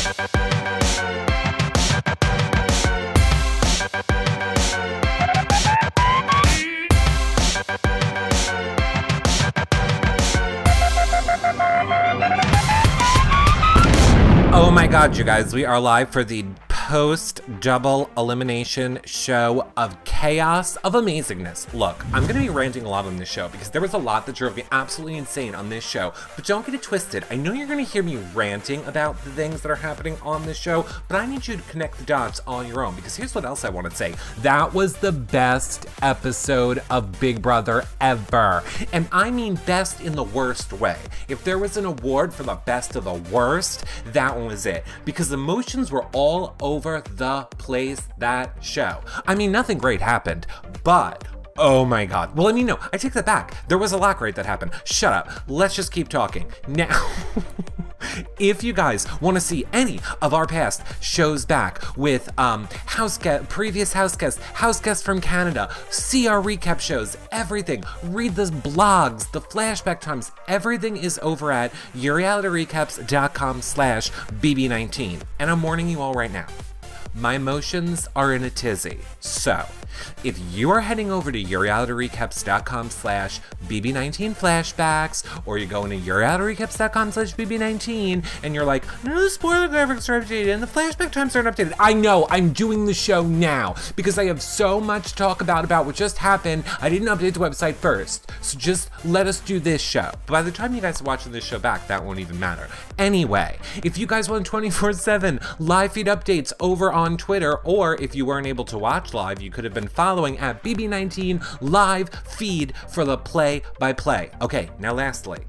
Oh my god, you guys, we are live for the post-double elimination show of chaos, of amazingness. Look, I'm going to be ranting a lot on this show because there was a lot that drove me absolutely insane on this show, but don't get it twisted. I know you're going to hear me ranting about the things that are happening on this show, but I need you to connect the dots on your own, because here's what else I want to say. That was the best episode of Big Brother ever. And I mean best in the worst way. If there was an award for the best of the worst, that one was it. Because emotions were all over the place that show. I mean, nothing great happened, but oh my god. Well, I mean, no, I take that back. There was a lot great that happened. Shut up. Let's just keep talking. Now, if you guys want to see any of our past shows back with previous house guests from Canada, see our recap shows, everything, read the blogs, the flashback times, everything is over at yourrealityrecaps.com/bb19. And I'm warning you all right now, my emotions are in a tizzy. So, if you are heading over to yourrealityrecaps.com/bb19 flashbacks, or you're going to yourrealityrecaps.com/bb19 and you're like, no, the spoiler graphics are updated and the flashback times aren't updated. I know, I'm doing the show now because I have so much to talk about what just happened. I didn't update the website first, so just let us do this show. But by the time you guys are watching this show back, that won't even matter. Anyway, if you guys want 24/7 live feed updates over on Twitter, or if you weren't able to watch live, you could have been following at BB19 live feed for the play-by-play. Okay, now lastly,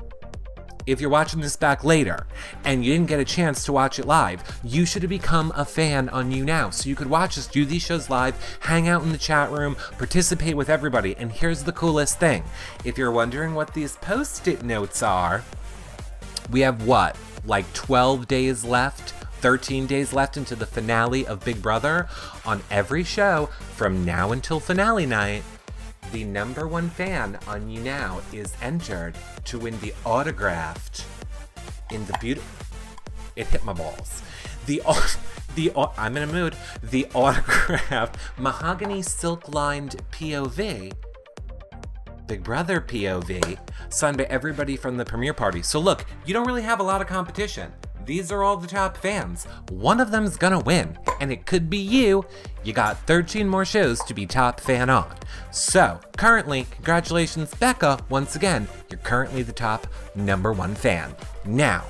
if you're watching this back later and you didn't get a chance to watch it live, you should have become a fan on YouNow, so you could watch us do these shows live, hang out in the chat room, participate with everybody. And here's the coolest thing. If you're wondering what these Post-it notes are, we have what, like 12 days left? 13 days left into the finale of Big Brother. On every show from now until finale night, the #1 fan on YouNow is entered to win the autographed in the beautiful... It hit my balls. I'm in a mood. The autographed mahogany silk-lined POV, Big Brother POV, signed by everybody from the premiere party. So look, you don't really have a lot of competition. These are all the top fans. One of them's gonna win, and it could be you. You got 13 more shows to be top fan on. So, currently, congratulations, Becca, once again, you're currently the top #1 fan. Now,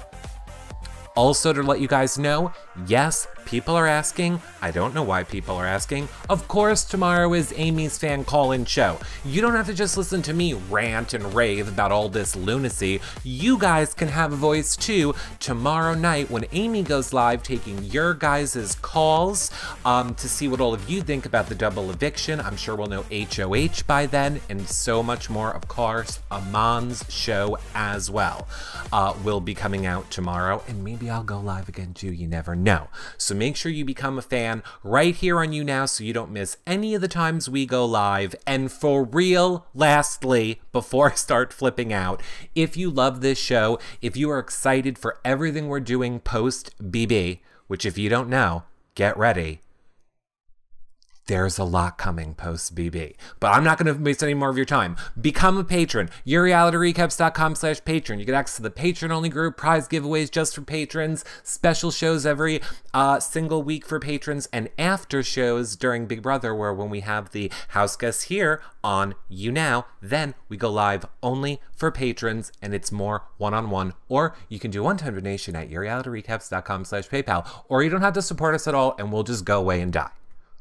also to let you guys know, yes, people are asking. I don't know why people are asking. Of course, tomorrow is Amy's fan call-in show. You don't have to just listen to me rant and rave about all this lunacy. You guys can have a voice too tomorrow night when Amy goes live, taking your guys' calls to see what all of you think about the double eviction. I'm sure we'll know HOH by then, and so much more. Of course, Aman's show as well will be coming out tomorrow, and maybe I'll go live again too. You never know. So make sure you become a fan right here on YouNow so you don't miss any of the times we go live. And for real, lastly, before I start flipping out, if you love this show, if you are excited for everything we're doing post BB, which if you don't know, get ready. There's a lot coming post BB, but I'm not going to waste any more of your time. Become a patron. yourrealityrecaps.com/patron. You get access to the patron-only group, prize giveaways just for patrons, special shows every single week for patrons, and after shows during Big Brother, where when we have the house guests here on YouNow, then we go live only for patrons, and it's more one-on-one. Or you can do one-time donation at yourrealityrecaps.com/PayPal, or you don't have to support us at all, and we'll just go away and die.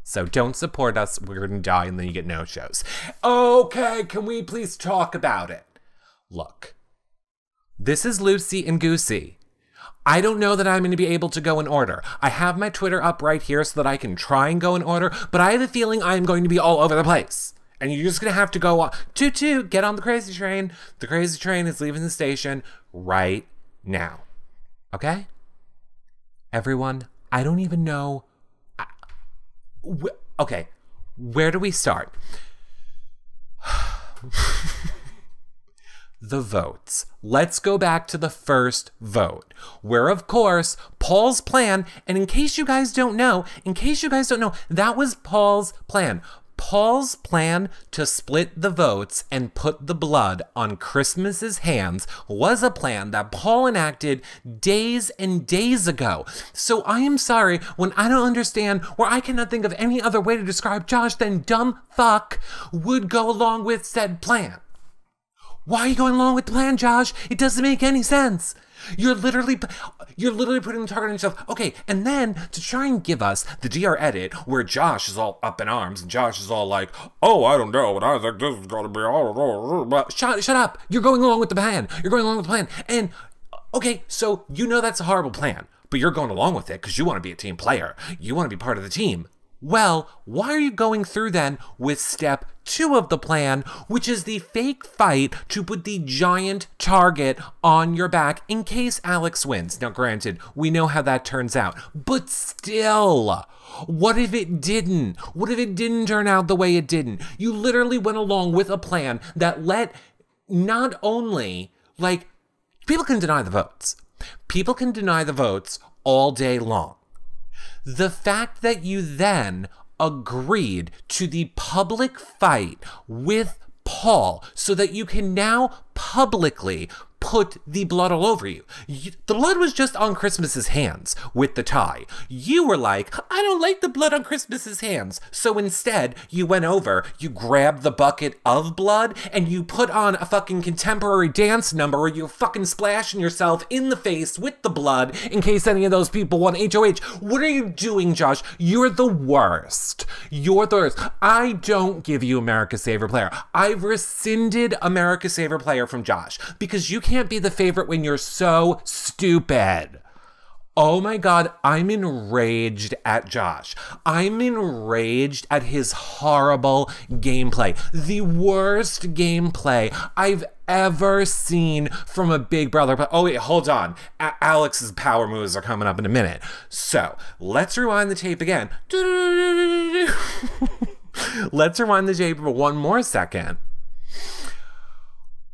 So don't support us, we're gonna die, and then you get no shows. Okay, can we please talk about it? Look, this is Lucy and Goosey. I don't know that I'm gonna be able to go in order. I have my Twitter up right here so that I can try and go in order, but I have a feeling I'm going to be all over the place. And you're just gonna have to go, toot, get on the crazy train. The crazy train is leaving the station right now. Okay? Everyone, I don't even know. Okay, where do we start? The votes. Let's go back to the first vote, where of course Paul's plan, and in case you guys don't know, that was Paul's plan. Paul's plan to split the votes and put the blood on Christmas's hands was a plan that Paul enacted days and days ago. So I am sorry when I don't understand, or I cannot think of any other way to describe Josh than dumb fuck would go along with said plan. Why are you going along with the plan, Josh? It doesn't make any sense. You're literally putting the target on yourself. Okay, and then to try and give us the DR edit where Josh is all up in arms and Josh is all like, oh, I don't know, but I think this is gonna be all. Shut up. You're going along with the plan. And okay, so you know that's a horrible plan, but you're going along with it because you want to be a team player. You want to be part of the team. Well, why are you going through then with step 2 of the plan, which is the fake fight to put the giant target on your back in case Alex wins? Now, granted, we know how that turns out, but still, what if it didn't? What if it didn't turn out the way it didn't? You literally went along with a plan that let not only, like, people can deny the votes. People can deny the votes all day long. The fact that you then agreed to the public fight with Paul so that you can now publicly put the blood all over you. The blood was just on Christmas's hands with the tie. You were like, I don't like the blood on Christmas's hands. So instead, you went over, you grabbed the bucket of blood, and you put on a fucking contemporary dance number where you're fucking splashing yourself in the face with the blood in case any of those people want HOH. What are you doing, Josh? You're the worst. You're the worst. I don't give you America's Favorite Player. I've rescinded America's Favorite Player from Josh because you can't be the favorite when you're so stupid. Oh my God, I'm enraged at Josh. I'm enraged at his horrible gameplay. The worst gameplay I've ever seen from a Big Brother. But oh wait, hold on. Alex's power moves are coming up in a minute. So let's rewind the tape again. Let's rewind the tape for one more second.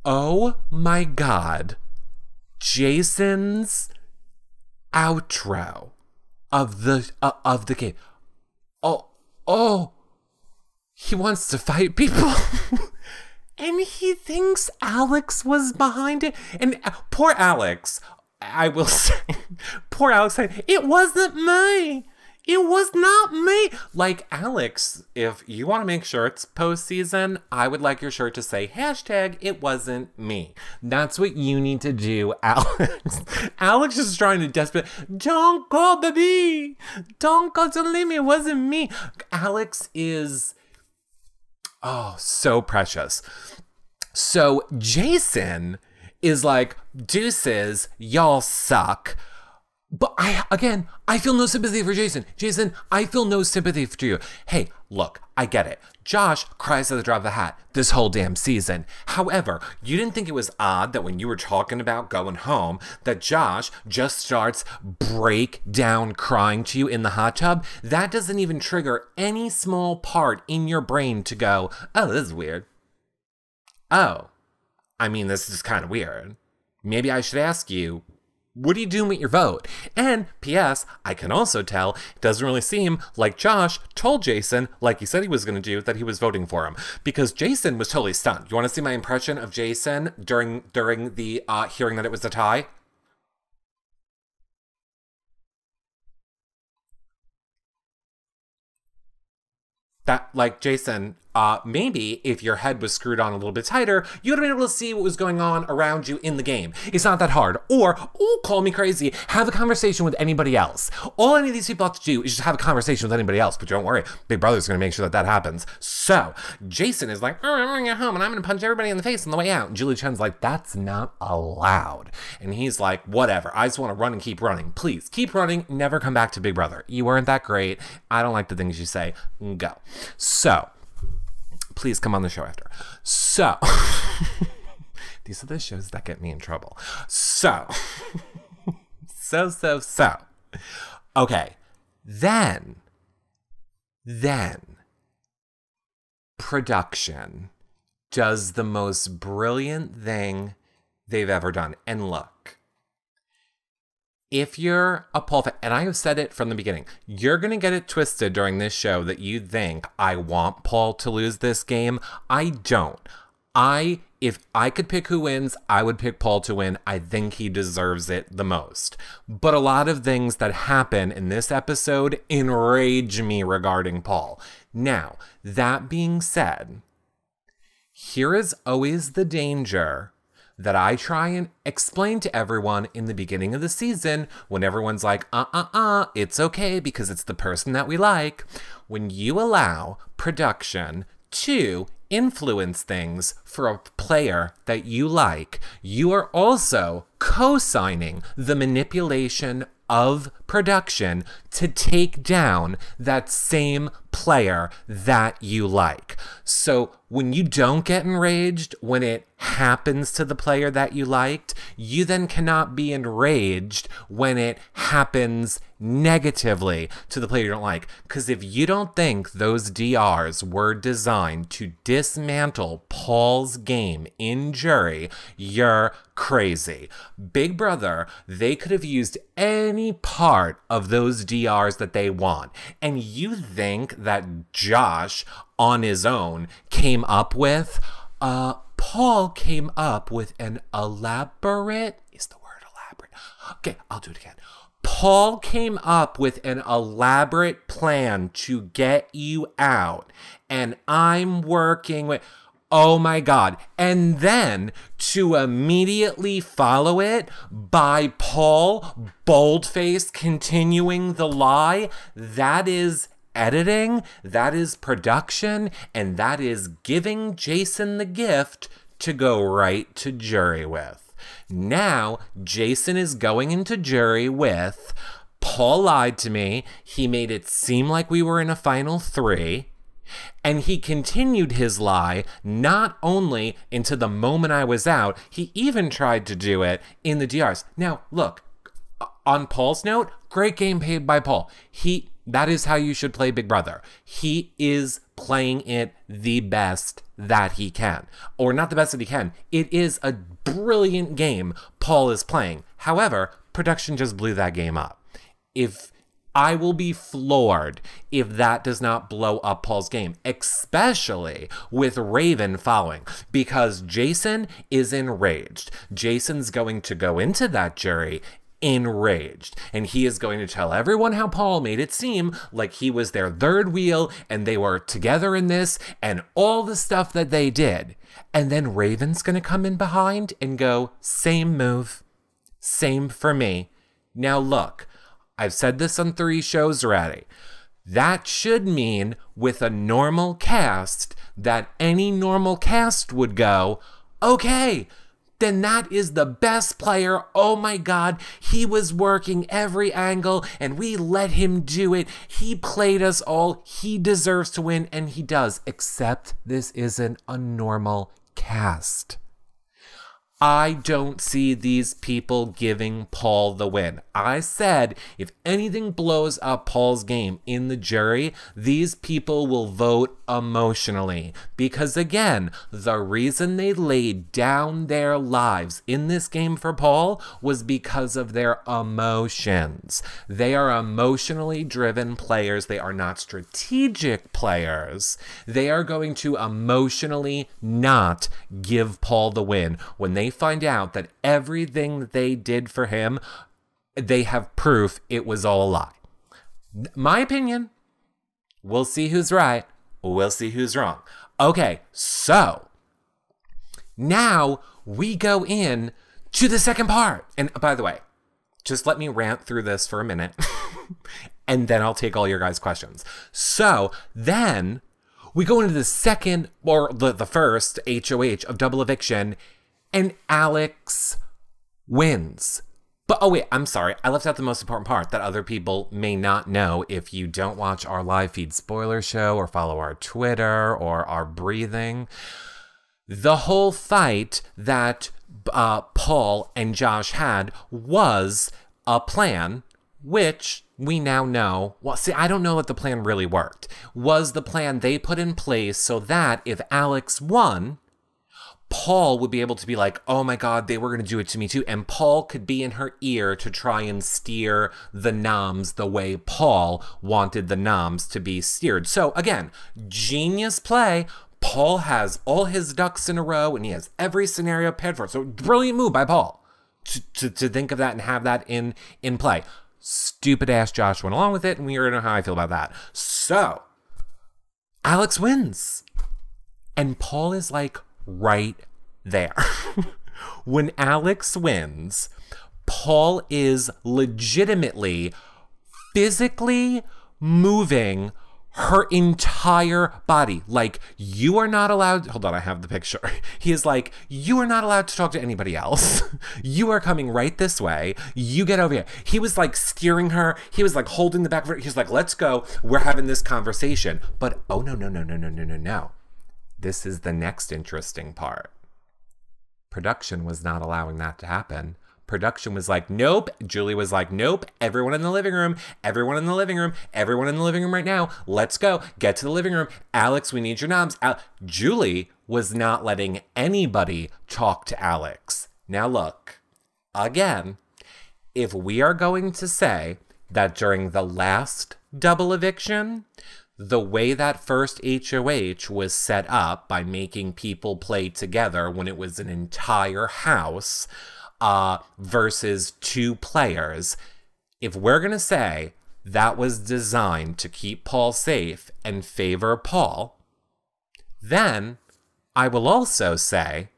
Oh my God, Jason's outro of the game. Oh, he wants to fight people. And he thinks Alex was behind it. And poor Alex, I will say, poor Alex said, it wasn't me. It was not me. Like, Alex, if you want to make shirts postseason, I would like your shirt to say, hashtag, it wasn't me. That's what you need to do, Alex. Alex is trying to desperate, don't go, baby. Don't go, don't leave me. It wasn't me. Alex is, oh, so precious. So Jason is like, deuces, y'all suck. But I feel no sympathy for Jason. Jason, I feel no sympathy for you. Hey, look, I get it. Josh cries at the drop of a hat this whole damn season. However, you didn't think it was odd that when you were talking about going home, that Josh just starts break down crying to you in the hot tub? That doesn't even trigger any small part in your brain to go, oh, this is weird. Oh, I mean, this is kind of weird. Maybe I should ask you, what are you doing with your vote? And P.S., I can also tell it doesn't really seem like Josh told Jason, like he said he was going to do, that he was voting for him. Because Jason was totally stunned. You want to see my impression of Jason during the hearing that it was a tie? That, like, Jason, maybe if your head was screwed on a little bit tighter, you would have been able to see what was going on around you in the game. It's not that hard. Or, oh, call me crazy, have a conversation with anybody else. All any of these people have to do is just have a conversation with anybody else, but don't worry, Big Brother's gonna make sure that that happens. So, Jason is like, oh, I'm gonna get home and I'm gonna punch everybody in the face on the way out. And Julie Chen's like, that's not allowed. And he's like, whatever, I just wanna run and keep running. Please, keep running, never come back to Big Brother. You weren't that great. I don't like the things you say. Go. So, please come on the show after. So, these are the shows that get me in trouble. So, okay, then, production does the most brilliant thing they've ever done. And look, if you're a Paul fan, and I have said it from the beginning, you're going to get it twisted during this show that you think I want Paul to lose this game. I don't. If I could pick who wins, I would pick Paul to win. I think he deserves it the most. But a lot of things that happen in this episode enrage me regarding Paul. Now, that being said, here is always the danger that I try and explain to everyone in the beginning of the season when everyone's like, it's okay because it's the person that we like. When you allow production to influence things for a player that you like, you are also co-signing the manipulation of production to take down that same player that you like. So when you don't get enraged when it happens to the player that you liked, you then cannot be enraged when it happens negatively to the player you don't like. Because if you don't think those DRs were designed to dismantle Paul's game in jury, you're crazy. Big Brother, they could have used any part of those DRs that they want. And you think that Josh, on his own, came up with, Paul came up with an elaborate, is the word elaborate? Okay, I'll do it again. Paul came up with an elaborate plan to get you out, and I'm working with, oh my God. And then to immediately follow it by Paul boldface continuing the lie, that is editing, that is production, and that is giving Jason the gift to go right to jury with. Now, Jason is going into jury with, Paul lied to me, he made it seem like we were in a final three, and he continued his lie not only into the moment I was out, he even tried to do it in the DRs. Now, look, on Paul's note, great game played by Paul. That is how you should play Big Brother. He is playing it the best that he can. Or not the best that he can. It is a brilliant game Paul is playing. However, production just blew that game up. I will be floored if that does not blow up Paul's game, especially with Raven following, because Jason is enraged. Jason's going to go into that jury enraged, and he is going to tell everyone how Paul made it seem like he was their third wheel and they were together in this and all the stuff that they did. And then Raven's going to come in behind and go, same move, same for me. Now look, I've said this on 3 shows already. That should mean with a normal cast that any normal cast would go, okay, then that is the best player. Oh my God, he was working every angle and we let him do it. He played us all. He deserves to win, and he does, except this isn't a normal cast. I don't see these people giving Paul the win. I said if anything blows up Paul's game in the jury, these people will vote emotionally. Because again, the reason they laid down their lives in this game for Paul was because of their emotions. They are emotionally driven players. They are not strategic players. They are going to emotionally not give Paul the win when they find out that everything that they did for him, they have proof it was all a lie. My opinion, we'll see who's right, we'll see who's wrong. Okay, so now we go in to the second part. And by the way, just let me rant through this for a minute and then I'll take all your guys' questions. So then we go into the second, or the first HOH of double eviction, and Alex wins. But, oh wait, I'm sorry. I left out the most important part that other people may not know if you don't watch our live feed spoiler show or follow our Twitter or our breathing. The whole fight that Paul and Josh had was a plan, which we now know, well, see, I don't know if the plan really worked, was the plan they put in place so that if Alex won, Paul would be able to be like, oh my God, they were going to do it to me too. And Paul could be in her ear to try and steer the noms the way Paul wanted the noms to be steered. So again, genius play. Paul has all his ducks in a row and he has every scenario prepared for it. So brilliant move by Paul to think of that and have that in play. Stupid ass Josh went along with it, and we already know how I feel about that. So Alex wins. And Paul is like right there. When Alex wins, Paul is legitimately physically moving her entire body. Like, you are not allowed. Hold on, I have the picture. He is like, you are not allowed to talk to anybody else. You are coming right this way. You get over here. He was like steering her. He was like holding the back of her. He was like, let's go. We're having this conversation. But oh, no. This is the next interesting part. Production was not allowing that to happen. Production was like, nope. Julie was like, nope. Everyone in the living room. Everyone in the living room. Everyone in the living room right now. Let's go. Get to the living room. Alex, we need your noms. Julie was not letting anybody talk to Alex. Now look, again, if we are going to say that during the last double eviction, the way that first HOH was set up by making people play together when it was an entire house versus 2 players, if we're going to say that was designed to keep Paul safe and favor Paul, then I will also say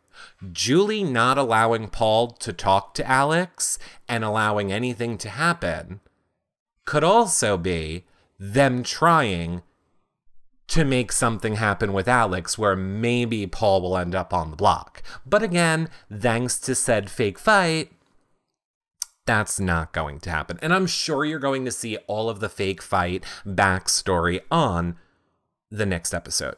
Julie not allowing Paul to talk to Alex and allowing anything to happen could also be them trying to make something happen with Alex where maybe Paul will end up on the block. But again, thanks to said fake fight, that's not going to happen. And I'm sure you're going to see all of the fake fight backstory on the next episode.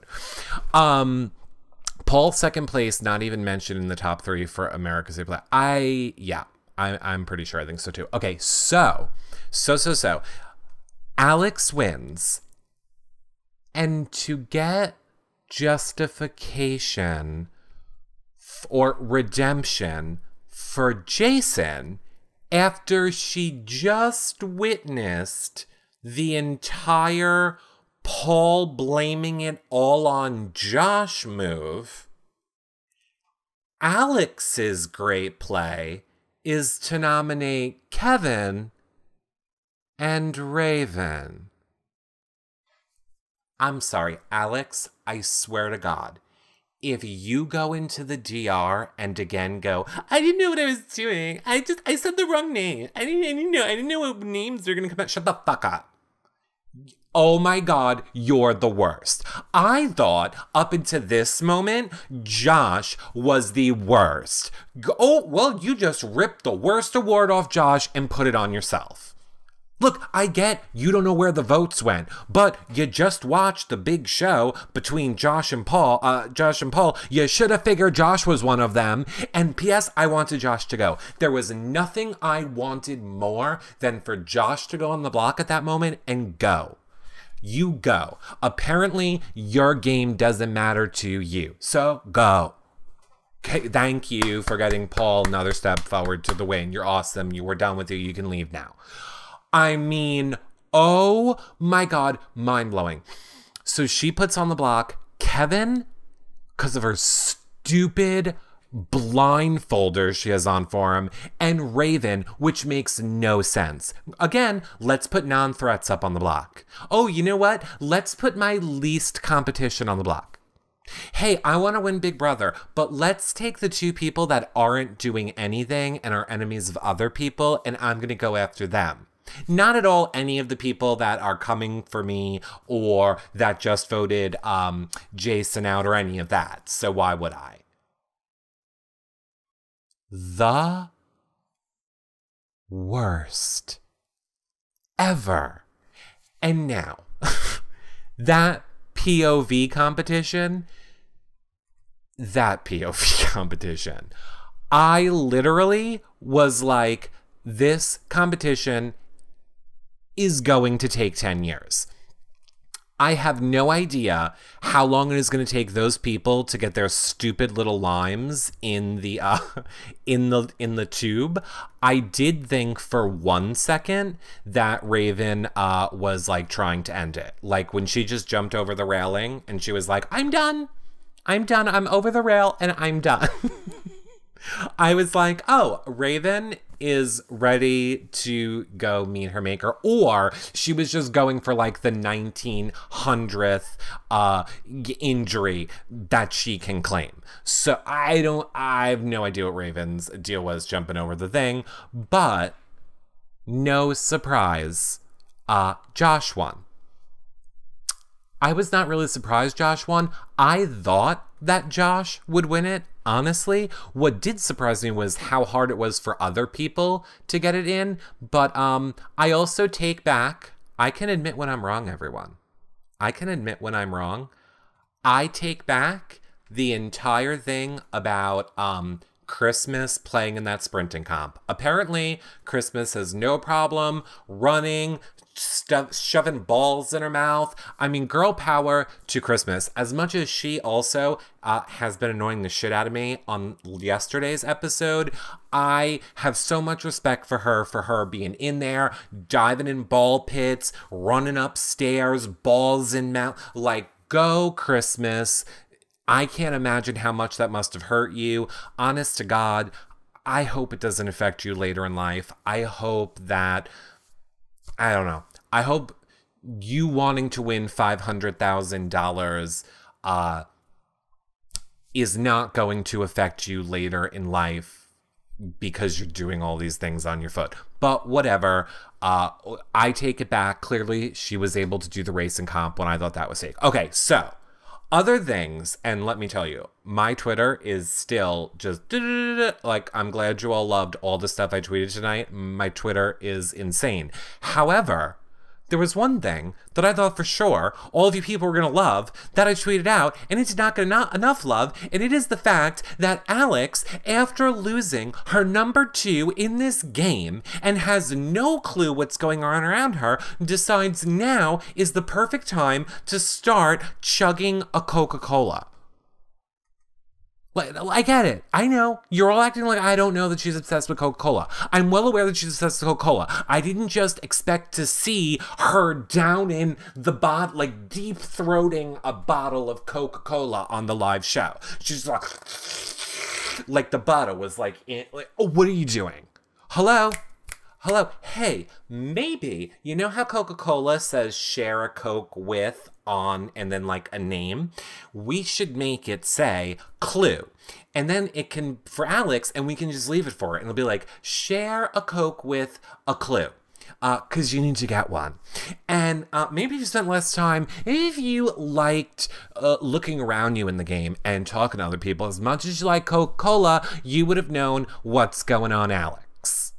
Paul, second place, not even mentioned in the top 3 for America's Play. I'm pretty sure. I think so too. Okay, so. Alex wins. And to get justification or redemption for Jason after she just witnessed the entire Paul blaming it all on Josh move, Alex's great play is to nominate Kevin and Raven. I'm sorry, Alex, I swear to God, if you go into the DR and again go, I didn't know what I was doing. I said the wrong name. I didn't know what names are going to come out. Shut the fuck up. Oh my God, you're the worst. I thought up until this moment, Josh was the worst. Oh, well, you just ripped the worst award off Josh and put it on yourself. Look, I get you don't know where the votes went, but you just watched the big show between Josh and Paul. You should have figured Josh was one of them. And P.S., I wanted Josh to go. There was nothing I wanted more than for Josh to go on the block at that moment and go. You go. Apparently, your game doesn't matter to you. So go. Okay, thank you for getting Paul another step forward to the win. You're awesome. You were done with you. You can leave now. I mean, oh my God, mind-blowing. So she puts on the block Kevin, because of her stupid blindfolder she has on for him, and Raven, which makes no sense. Again, let's put non-threats up on the block. Oh, you know what? Let's put my least competition on the block. Hey, I want to win Big Brother, but let's take the 2 people that aren't doing anything and are enemies of other people, and I'm going to go after them. Not at all any of the people that are coming for me or that just voted Jason out or any of that. So why would I? The worst ever. And now, that POV competition, I literally was like, this competition is going to take 10 years. I have no idea how long it is going to take those people to get their stupid little limes in the in the tube. I did think for 1 second that Raven was like trying to end it. Like when she just jumped over the railing and she was like, I'm done. I'm done. I'm over the rail and I'm done. I was like, oh, Raven is ready to go meet her maker, or she was just going for like the 1900th injury that she can claim. So I have no idea what Raven's deal was jumping over the thing, but no surprise, Josh won. I was not really surprised Josh won. I thought that Josh would win it. Honestly, what did surprise me was how hard it was for other people to get it in. But I also take back, I can admit when I'm wrong, everyone. I can admit when I'm wrong. I take back the entire thing about Christmas playing in that sprinting comp. Apparently, Christmas has no problem running, shoving balls in her mouth. I mean, girl power to Christmas. As much as she also has been annoying the shit out of me on yesterday's episode, I have so much respect for her being in there, diving in ball pits, running upstairs, balls in mouth. Like, go Christmas. I can't imagine how much that must have hurt you. Honest to God, I hope it doesn't affect you later in life. I hope that, I don't know. I hope you wanting to win $500,000 is not going to affect you later in life because you're doing all these things on your foot. But whatever. I take it back. Clearly, she was able to do the racing comp when I thought that was fake. Okay, so other things, and let me tell you, my Twitter is still just like, I'm glad you all loved all the stuff I tweeted tonight. My Twitter is insane. However, there was one thing that I thought for sure all of you people were going to love that I tweeted out, and it did not get enough love, and it is the fact that Alex, after losing her number 2 in this game and has no clue what's going on around her, decides now is the perfect time to start chugging a Coca-Cola. I get it. I know. You're all acting like I don't know that she's obsessed with Coca-Cola. I'm well aware that she's obsessed with Coca-Cola. I didn't just expect to see her down in the bottle, like deep-throating a bottle of Coca-Cola on the live show. She's like the bottle was like, oh, what are you doing? Hello? Hello? Hey, maybe, you know how Coca-Cola says share a Coke with on and then like a name? We should make it say clue. And then it can, for Alex, and we can just leave it for it. And it'll be like, share a Coke with a clue. Because you need to get one. And maybe if you spent less time, if you liked looking around you in the game and talking to other people as much as you like Coca-Cola, you would have known what's going on, Alex.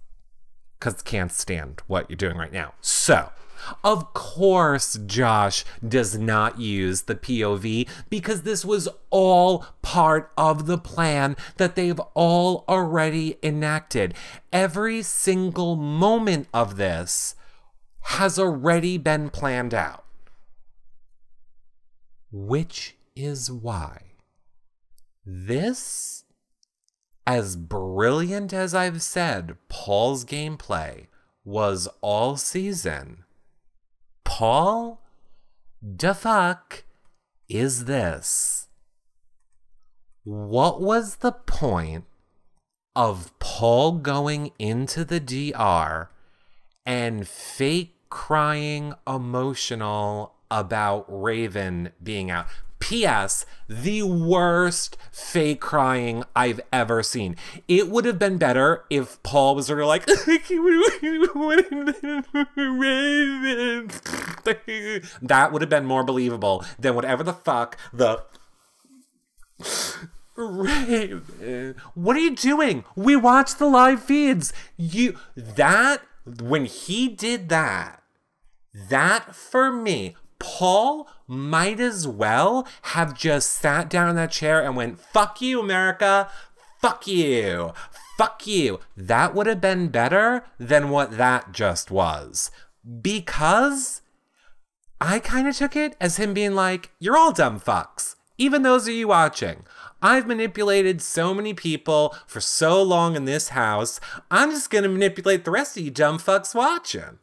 Because can't stand what you're doing right now. So, of course, Josh does not use the POV because this was all part of the plan that they've all already enacted. Every single moment of this has already been planned out. Which is why this, as brilliant as I've said Paul's gameplay was all season, Paul, the fuck is this? What was the point of Paul going into the DR and fake crying emotional about Raven being out? P.S. The worst fake crying I've ever seen. It would have been better if Paul was sort of like, that would have been more believable than whatever the fuck the Raven. What are you doing? We watched the live feeds. When he did that for me, Paul might as well have just sat down in that chair and went, fuck you, America. Fuck you. Fuck you. That would have been better than what that just was. Because I kind of took it as him being like, you're all dumb fucks. Even those of you watching. I've manipulated so many people for so long in this house. I'm just going to manipulate the rest of you dumb fucks watching.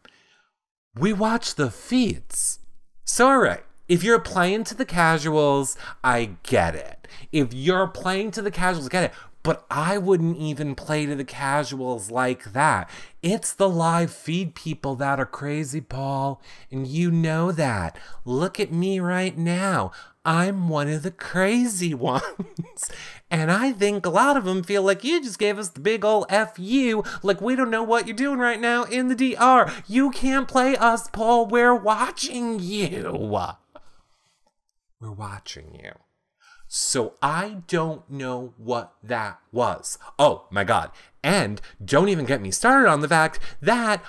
We watch the feeds. So, all right. If you're playing to the casuals, I get it. If you're playing to the casuals, I get it. But I wouldn't even play to the casuals like that. It's the live feed people that are crazy, Paul. And you know that. Look at me right now. I'm one of the crazy ones. And I think a lot of them feel like you just gave us the big ol' F you. Like we don't know what you're doing right now in the DR. You can't play us, Paul. We're watching you. We're watching you. So I don't know what that was. Oh my God. And don't even get me started on the fact that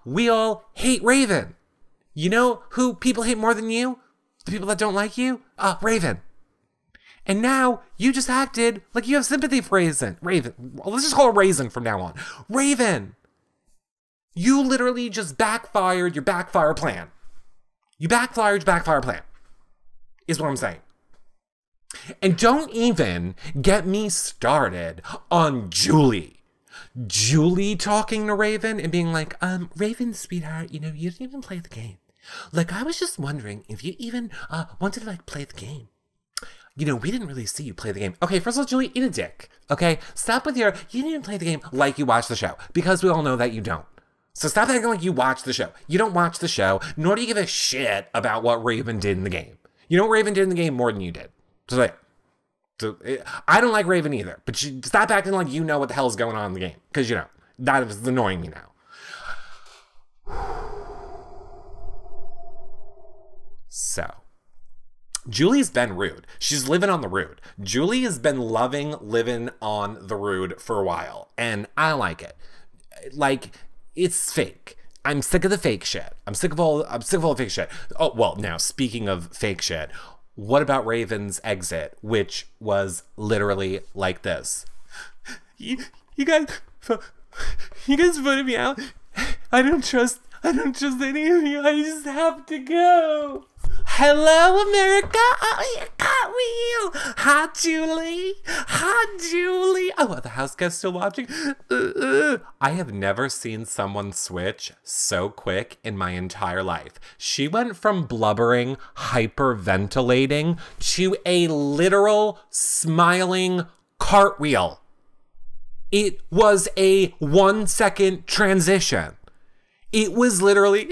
we all hate Raven. You know who people hate more than you? The people that don't like you? Raven. And now you just acted like you have sympathy for Raven. Well, let's just call her Raisin from now on. Raven. You literally just backfired your backfire plan. You backfired your backfire plan. Is what I'm saying. And don't even get me started on Julie. Julie talking to Raven and being like, Raven, sweetheart, you know, you didn't even play the game. Like, I was just wondering if you even wanted to, like, play the game. You know, we didn't really see you play the game. Okay, first of all, Julie, eat a dick. Okay? Stop with your, you didn't even play the game like you watched the show. Because we all know that you don't. So stop acting like you watch the show. You don't watch the show, nor do you give a shit about what Raven did in the game. You know what Raven did in the game more than you did. So I don't like Raven either, but stop acting like you know what the hell is going on in the game. Because, you know, that is annoying me now. So, Julie's been rude. She's living on the rude. Julie has been loving living on the rude for a while, and I like it. Like, it's fake. I'm sick of the fake shit. I'm sick of all the fake shit. Oh, well, now, speaking of fake shit, what about Raven's exit, which was literally like this? You guys voted me out. I don't trust any of you. I just have to go. Hello, America. Oh, you got me. Hi, Julie. Hi, Julie. Oh, the house guest still watching? I have never seen someone switch so quick in my entire life. She went from blubbering, hyperventilating, to a literal smiling cartwheel. It was a 1-second transition. It was literally,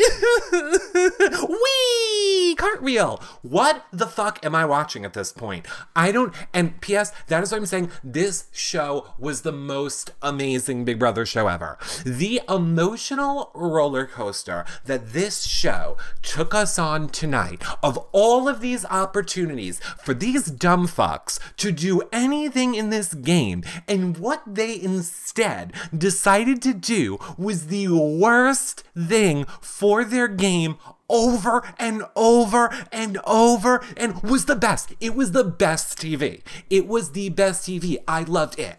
wee, cartwheel. What the fuck am I watching at this point? I don't, and P.S., that is what I'm saying. This show was the most amazing Big Brother show ever. The emotional roller coaster that this show took us on tonight, of all of these opportunities for these dumb fucks to do anything in this game, and what they instead decided to do was the worst thing for their game over and over and over, and was the best. It was the best TV. It was the best TV. I loved it.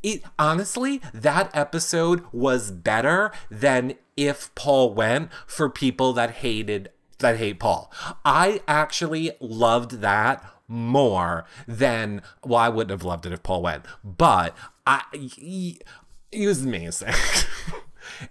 It honestly, that episode was better than If Paul Went, for people that hate Paul. I actually loved that more than, well, I wouldn't have loved it if Paul went, but it was amazing.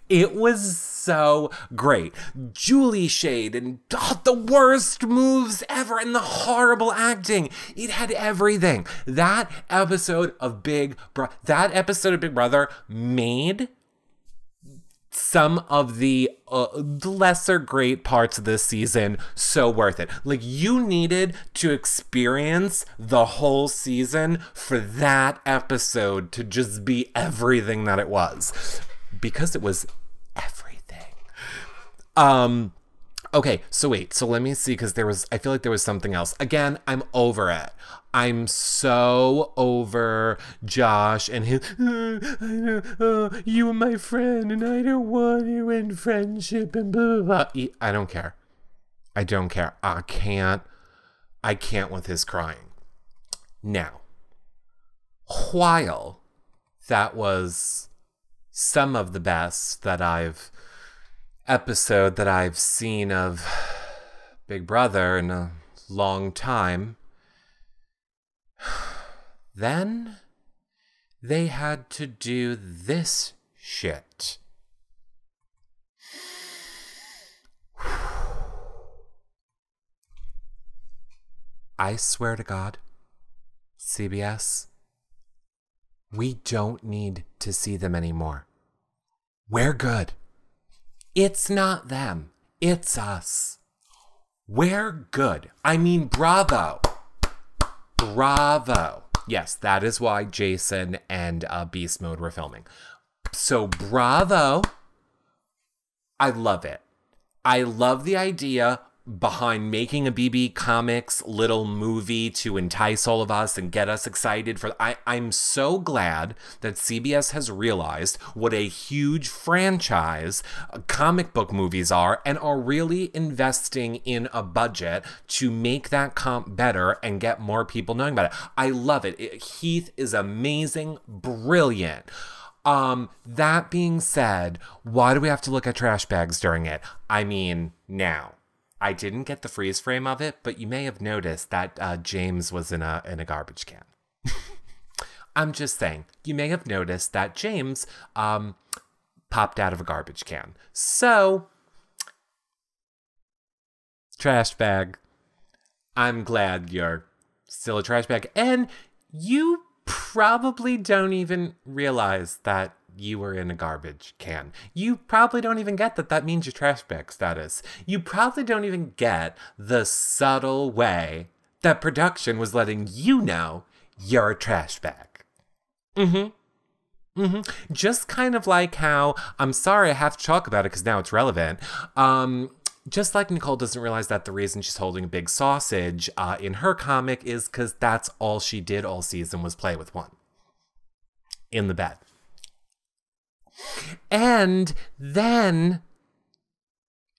It was so great. Julie shade and the worst moves ever, and the horrible acting. It had everything. That episode of Big Brother made some of the lesser great parts of this season so worth it. Like, you needed to experience the whole season for that episode to just be everything that it was. Because it was everything. Okay, so wait, so let me see, because I feel like there was something else. Again, I'm over it. I'm so over Josh and his, you are my friend and I don't want you in friendship and blah, blah, blah. I don't care. I don't care. I can't with his crying. Now, while that was some of the best episode that I've seen of Big Brother in a long time. Then they had to do this shit. I swear to God, CBS, we don't need to see them anymore. We're good. It's not them. It's us. We're good. I mean, bravo. Bravo. Yes, that is why Jason and Beast Mode were filming. So bravo. I love it. I love the idea behind making a BB Comics little movie to entice all of us and get us excited for. I'm so glad that CBS has realized what a huge franchise comic book movies are and are really investing in a budget to make that comp better and get more people knowing about it. I love it. Heath is amazing, brilliant. That being said, why do we have to look at trash bags during it? I mean, now. I didn't get the freeze frame of it, but you may have noticed that James was in a garbage can. I'm just saying, you may have noticed that James popped out of a garbage can. So, trash bag. I'm glad you're still a trash bag. And you probably don't even realize that you were in a garbage can. You probably don't even get that means your trash bag status. You probably don't even get the subtle way that production was letting you know you're a trash bag. Just kind of like how, I'm sorry I have to talk about it because now it's relevant. Just like Nicole doesn't realize that the reason she's holding a big sausage in her comic is because that's all she did all season was play with one. In the bed. And then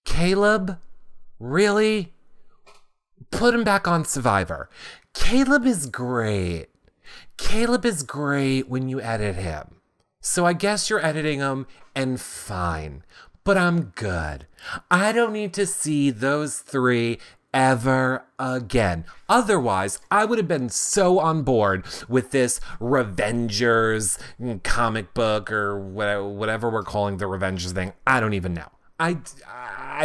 Caleb really put him back on Survivor. Caleb is great. Caleb is great when you edit him. So I guess you're editing him and fine. But I'm good. I don't need to see those three ever again. Otherwise, I would have been so on board with this Revengers comic book or whatever we're calling the Revengers thing. I don't even know. I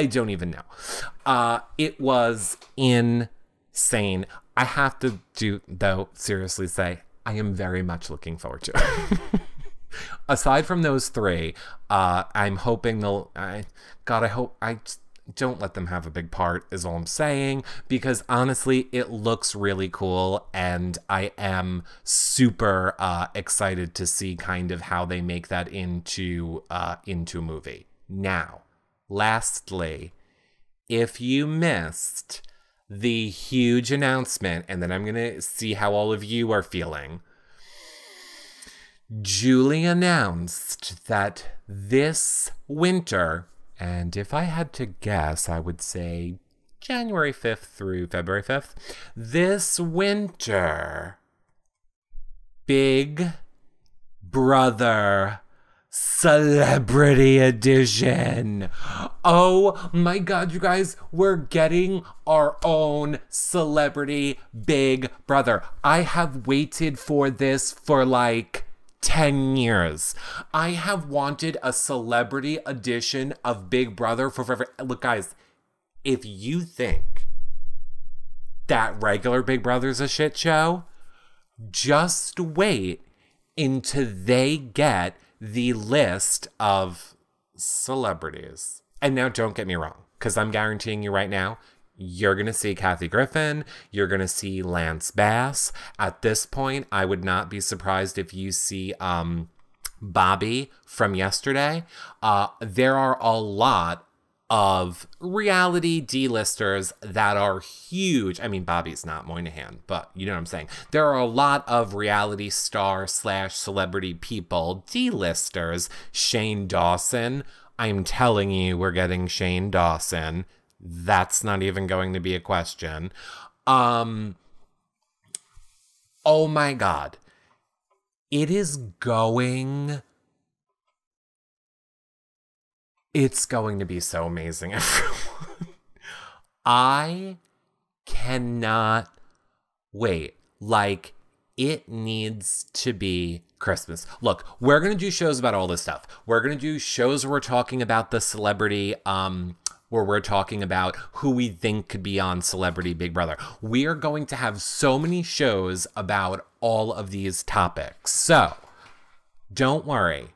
don't even know. It was insane. I have to though, seriously say, I am very much looking forward to it. Aside from those three, I'm hoping they'll... I hope... Don't let them have a big part is all I'm saying, because honestly, it looks really cool, and I am super excited to see kind of how they make that into a movie. Now, lastly, if you missed the huge announcement, and then I'm going to see how all of you are feeling, Julie announced that this winter... And if I had to guess, I would say January 5th through February 5th. This winter, Big Brother Celebrity Edition. Oh my God, you guys, we're getting our own celebrity Big Brother. I have waited for this for like 10 years. I have wanted a celebrity edition of Big Brother for forever. Look, guys, if you think that regular Big Brother's a shit show, just wait until they get the list of celebrities. And now don't get me wrong, because I'm guaranteeing you right now, you're going to see Kathy Griffin. You're going to see Lance Bass. At this point, I would not be surprised if you see Bobby from yesterday. There are a lot of reality D-listers that are huge. I mean, Bobby's not Moynihan, but you know what I'm saying. There are a lot of reality star / celebrity people, D-listers. Shane Dawson. I'm telling you, we're getting Shane Dawson. That's not even going to be a question. Oh my God. It is going... It's going to be so amazing, everyone. I cannot wait. Like, it needs to be Christmas. Look, we're going to do shows about all this stuff. We're going to do shows where we're talking about the celebrity, where we're talking about who we think could be on Celebrity Big Brother. We are going to have so many shows about all of these topics. So, don't worry.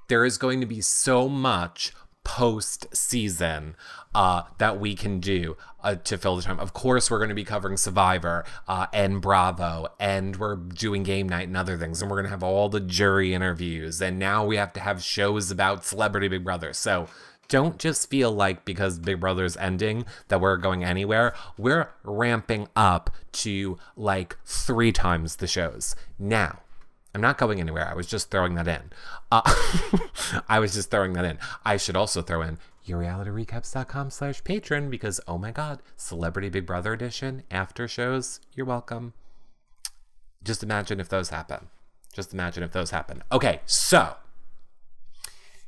There is going to be so much post-season that we can do to fill the time. Of course, we're going to be covering Survivor and Bravo, and we're doing Game Night and other things, and we're going to have all the jury interviews, and now we have to have shows about Celebrity Big Brother. So don't just feel like because Big Brother's ending that we're going anywhere. We're ramping up to like 3 times the shows. Now, I'm not going anywhere. I was just throwing that in. I should also throw in yourrealityrecaps.com/patron because, oh my God, Celebrity Big Brother edition, after shows, you're welcome. Just imagine if those happen. Okay, so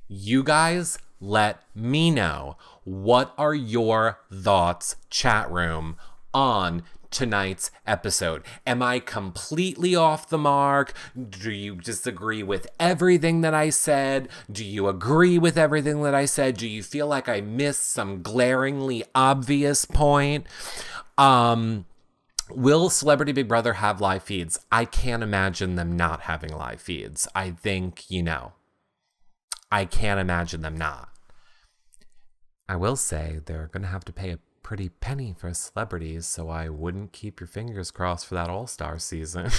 you guys let me know, what are your thoughts, chat room, on tonight's episode? Am I completely off the mark? Do you disagree with everything that I said? Do you agree with everything that I said? Do you feel like I missed some glaringly obvious point? Will Celebrity Big Brother have live feeds? I can't imagine them not having live feeds. I think, I can't imagine them not. I will say they're going to have to pay a pretty penny for celebrities, so I wouldn't keep your fingers crossed for that All-Star season.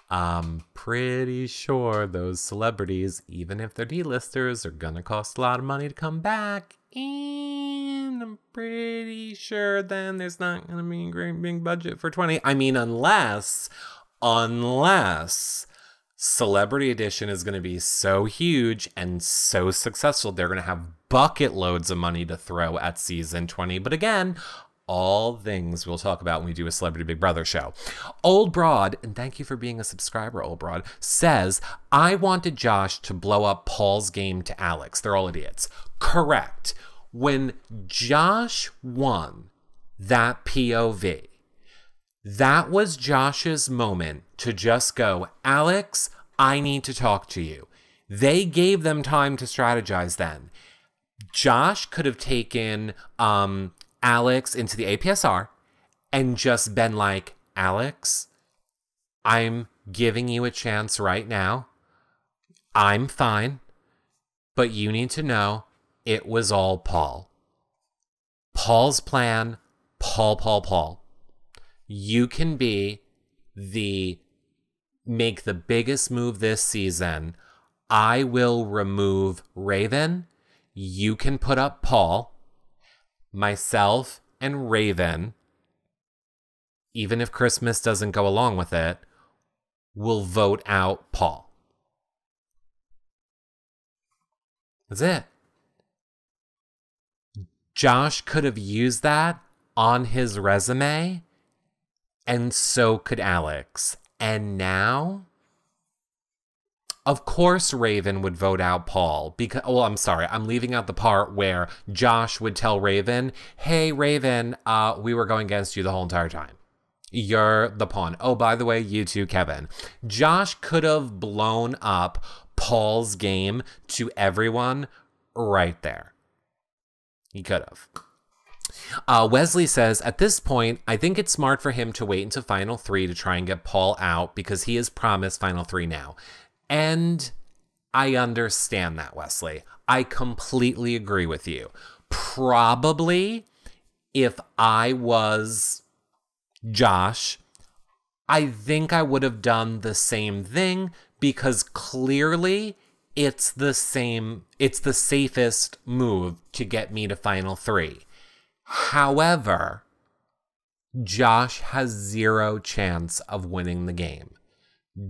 I'm pretty sure those celebrities, even if they're D-listers, are going to cost a lot of money to come back. And I'm pretty sure then there's not going to be a great big budget for 20. I mean, unless Celebrity Edition is going to be so huge and so successful, they're going to have bucket loads of money to throw at season 20. But again, all things we'll talk about when we do a Celebrity Big Brother show. Old Broad, and thank you for being a subscriber, Old Broad, says, I wanted Josh to blow up Paul's game to Alex. They're all idiots. Correct. When Josh won that POV, that was Josh's moment to just go, Alex, I need to talk to you. They gave them time to strategize then. Josh could have taken Alex into the APSR and just been like, Alex, I'm giving you a chance right now. I'm fine. But you need to know it was all Paul. Paul's plan, Paul. You can make the biggest move this season. I will remove Raven. You can put up Paul. Myself and Raven, even if Christmas doesn't go along with it, will vote out Paul. That's it. Josh could have used that on his resume, and so could Alex. And now, of course Raven would vote out Paul. Because, well, I'm sorry, I'm leaving out the part where Josh would tell Raven, hey, Raven, we were going against you the whole entire time. You're the pawn. Oh, by the way, you too, Kevin. Josh could have blown up Paul's game to everyone right there. He could have. Wesley says, at this point, I think it's smart for him to wait until Final 3 to try and get Paul out because he has promised Final 3 now. And I understand that, Wesley. I completely agree with you. Probably, if I was Josh, I think I would have done the same thing because clearly it's the safest move to get me to Final 3. However, Josh has 0 chance of winning the game.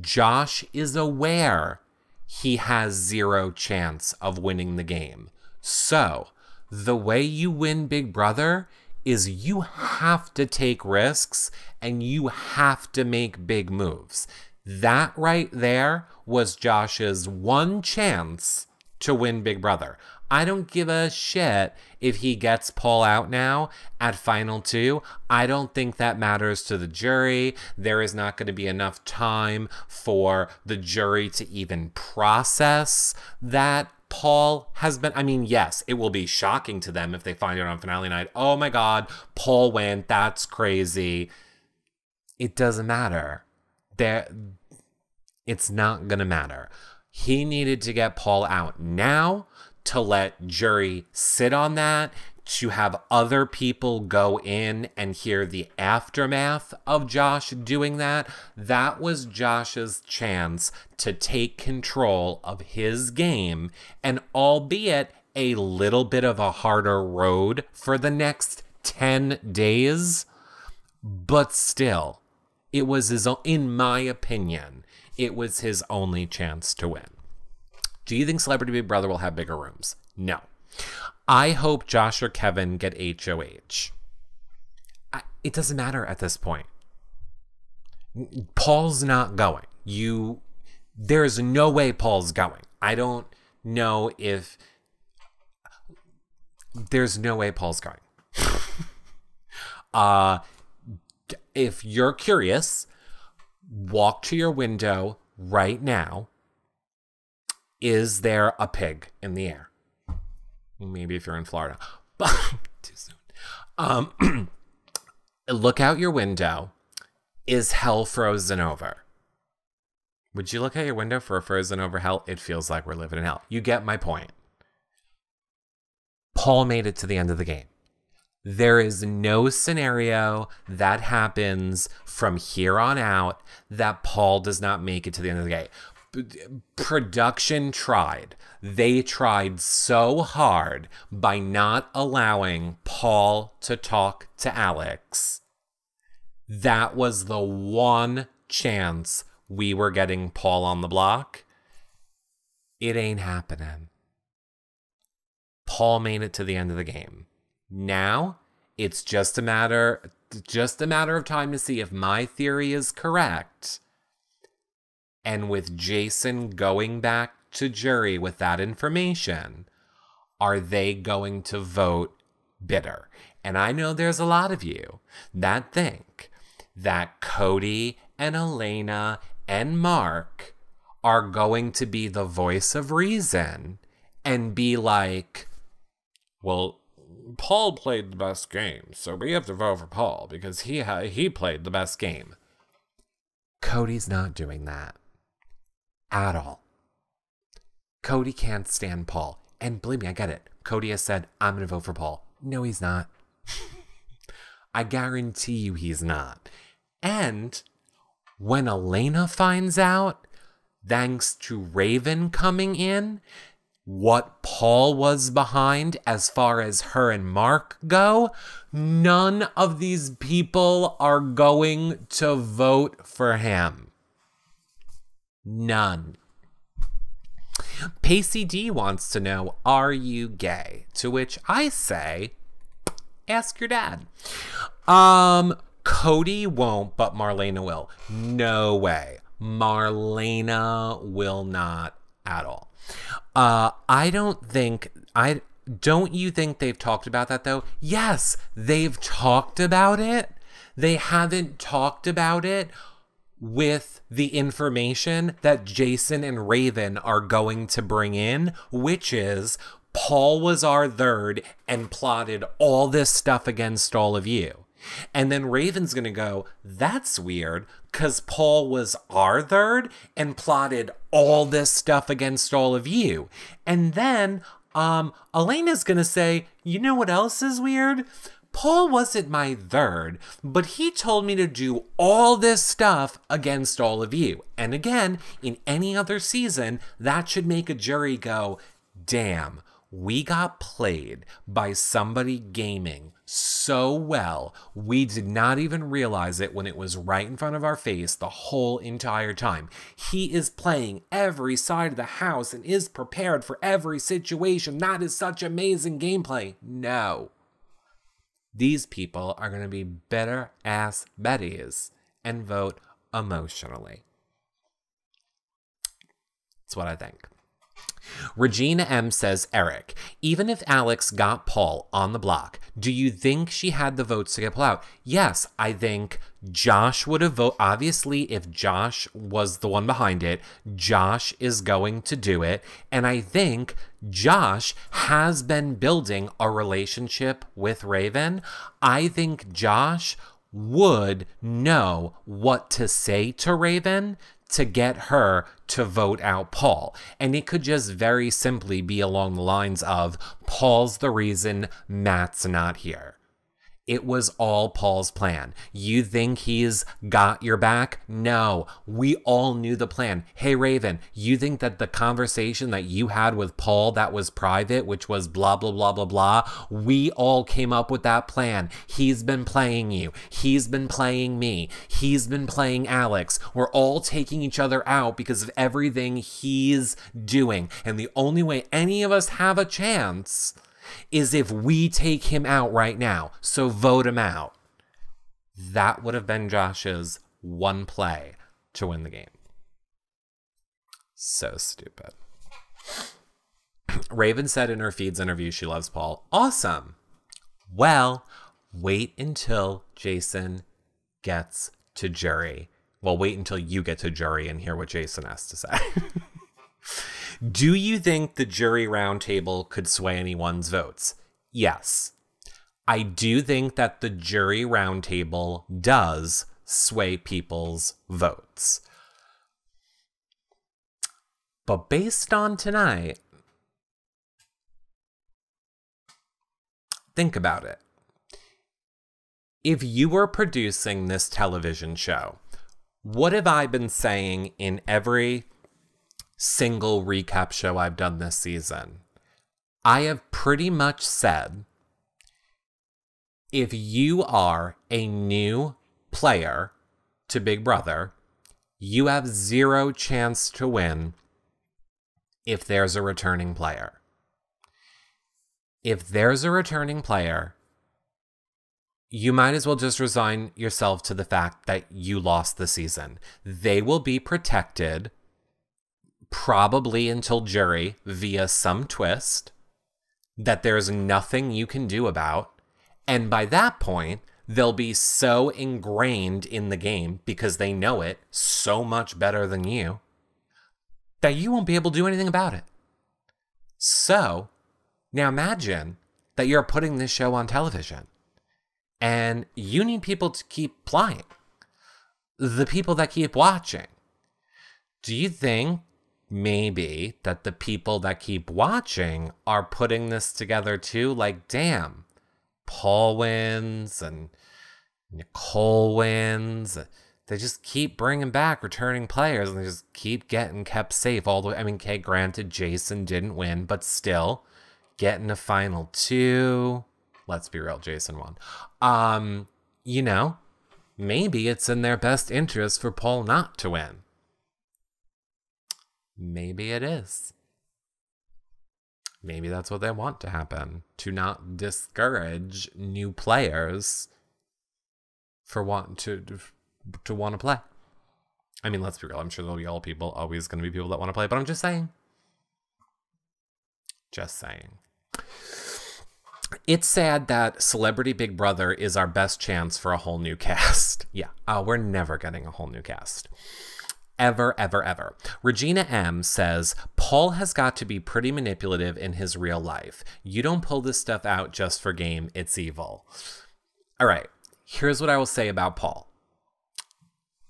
Josh is aware he has 0 chance of winning the game. So, the way you win Big Brother is you have to take risks and you have to make big moves. That right there was Josh's one chance to win Big Brother. I don't give a shit if he gets Paul out now at Final 2. I don't think that matters to the jury. There is not going to be enough time for the jury to even process that Paul has been... I mean, yes, it will be shocking to them if they find out on finale night. Oh my God, Paul went. That's crazy. It doesn't matter. It's not going to matter. He needed to get Paul out now to let jury sit on that, to have other people go in and hear the aftermath of Josh doing that. That was Josh's chance to take control of his game, and albeit a little bit of a harder road for the next 10 days, but still, it was his own, in my opinion, it was his only chance to win. Do you think Celebrity Big Brother will have bigger rooms? No. I hope Josh or Kevin get HOH. It doesn't matter at this point. Paul's not going. There's no way Paul's going. I don't know if... There's no way Paul's going. If you're curious, walk to your window right now. Is there a pig in the air? Maybe if you're in Florida. Too soon. Look out your window. Is hell frozen over? Would you look out your window for a frozen over hell? It feels like we're living in hell. You get my point. Paul made it to the end of the game. There is no scenario that happens from here on out that Paul does not make it to the end of the game. Production tried. They tried so hard by not allowing Paul to talk to Alex. That was the one chance we were getting Paul on the block. It ain't happening. Paul made it to the end of the game. Now, it's just a matter of time to see if my theory is correct. And with Jason going back to jury with that information, are they going to vote bitter? And I know there's a lot of you that think that Cody and Elena and Mark are going to be the voice of reason and be like, well, Paul played the best game, so we have to vote for Paul because he played the best game. Cody's not doing that at all. Cody can't stand Paul. And believe me, I get it. Cody has said, I'm going to vote for Paul. No, he's not. I guarantee you he's not. And when Elena finds out, thanks to Raven coming in, what Paul was behind as far as her and Mark go, none of these people are going to vote for him. None. Pacey D wants to know, are you gay? To which I say, ask your dad. Cody won't, but Marlena will. No way. Marlena will not at all. Don't you think they've talked about that though? Yes, they've talked about it. They haven't talked about it with the information that Jason and Raven are going to bring in, which is Paul was our third and plotted all this stuff against all of you. And then Raven's going to go, that's weird, because Paul was our third and plotted all this stuff against all of you. And then Elena's going to say, you know what else is weird? Paul wasn't my third, but he told me to do all this stuff against all of you. And again, in any other season, that should make a jury go, damn, we got played by somebody gaming so well, we did not even realize it when it was right in front of our face the whole entire time. He is playing every side of the house and is prepared for every situation. That is such amazing gameplay. No. These people are going to be bitter ass Bettys and vote emotionally. That's what I think. Regina M says, Eric, even if Alex got Paul on the block, do you think she had the votes to get Paul out? Yes, I think Josh would have voted. Obviously, if Josh was the one behind it, Josh is going to do it. And I think Josh has been building a relationship with Raven. I think Josh would know what to say to Raven to get her to vote out Paul. And it could just very simply be along the lines of, Paul's the reason Matt's not here. It was all Paul's plan. You think he's got your back? No, we all knew the plan. Hey, Raven, you think that the conversation that you had with Paul that was private, which was blah, blah, blah, blah, blah, we all came up with that plan. He's been playing you. He's been playing me. He's been playing Alex. We're all taking each other out because of everything he's doing. And the only way any of us have a chance is if we take him out right now. So vote him out. That would have been Josh's one play to win the game. So stupid. Raven said in her feeds interview she loves Paul. Awesome. Well, wait until Jason gets to jury. Well, wait until you get to jury and hear what Jason has to say. Do you think the jury roundtable could sway anyone's votes? Yes. I do think that the jury roundtable does sway people's votes. But based on tonight, think about it. If you were producing this television show, what have I been saying in every single recap show I've done this season? I have pretty much said, if you are a new player to Big Brother, you have zero chance to win if there's a returning player. If there's a returning player, you might as well just resign yourself to the fact that you lost the season. They will be protected probably until jury via some twist that there's nothing you can do about. And by that point, they'll be so ingrained in the game because they know it so much better than you that you won't be able to do anything about it. So now imagine that you're putting this show on television and you need people to keep playing. The people that keep watching. Do you think maybe that the people that keep watching are putting this together too? Like, damn, Paul wins and Nicole wins. They just keep bringing back returning players and they just keep getting kept safe all the way. I mean, okay, granted, Jason didn't win, but still getting a final two. Let's be real, Jason won. You know, maybe it's in their best interest for Paul not to win. Maybe it is. Maybe that's what they want to happen, to not discourage new players for want to want to play. I mean, let's be real. I'm sure there'll be always going to be people that want to play, but I'm just saying. Just saying. It's sad that Celebrity Big Brother is our best chance for a whole new cast. Yeah, we're never getting a whole new cast. Ever, ever, ever. Regina M says, Paul has got to be pretty manipulative in his real life. You don't pull this stuff out just for game. It's evil. All right. Here's what I will say about Paul.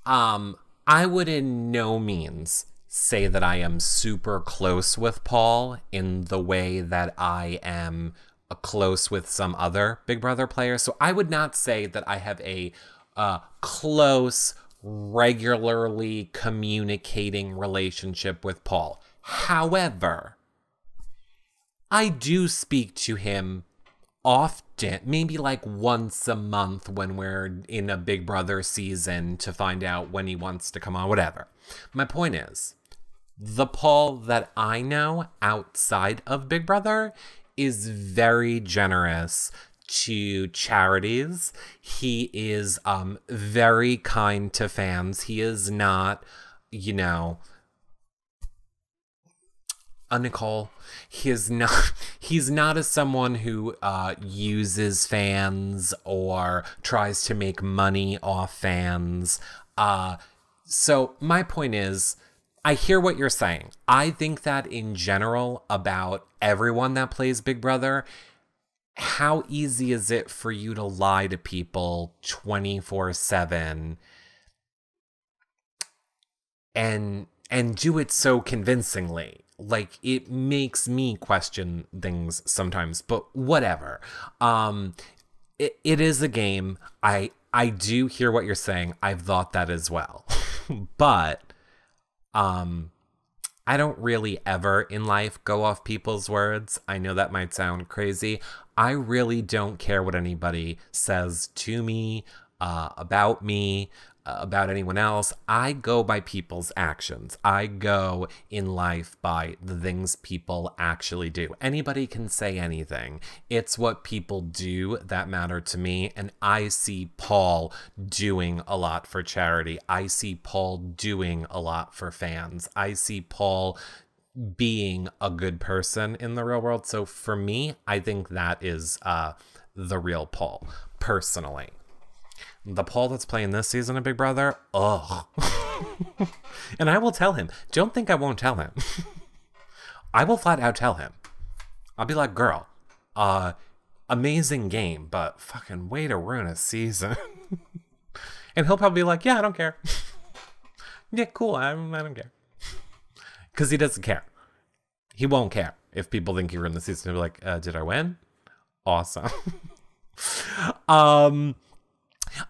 I would in no means say that I am super close with Paul in the way that I am close with some other Big Brother players. So I would not say that I have a close, regularly communicating relationship with Paul. However, I do speak to him often, maybe like once a month when we're in a Big Brother season to find out when he wants to come on, whatever. My point is, the Paul that I know outside of Big Brother is very generous to charities. He is very kind to fans. He is not, you know, Nicole. He's not as someone who uses fans or tries to make money off fans. So my point is, I hear what you're saying. I think that in general about everyone that plays Big Brother, how easy is it for you to lie to people 24/7 and do it so convincingly? Like, it makes me question things sometimes, but whatever. It is a game. I do hear what you're saying. I've thought that as well. But I don't really ever in life go off people's words. I know that might sound crazy. I really don't care what anybody says to me, about me, about anyone else. I go by people's actions. I go in life by the things people actually do. Anybody can say anything. It's what people do that matter to me. And I see Paul doing a lot for charity. I see Paul doing a lot for fans. I see Paul being a good person in the real world. So for me, I think that is the real Paul, personally. The Paul that's playing this season of Big Brother, ugh. And I will tell him. Don't think I won't tell him. I will flat out tell him. I'll be like, girl, amazing game, but fucking way to ruin a season. And he'll probably be like, yeah, I don't care. Yeah, cool, I don't care. Because he doesn't care. He won't care if people think he ruined the season. He'll be like, did I win? Awesome.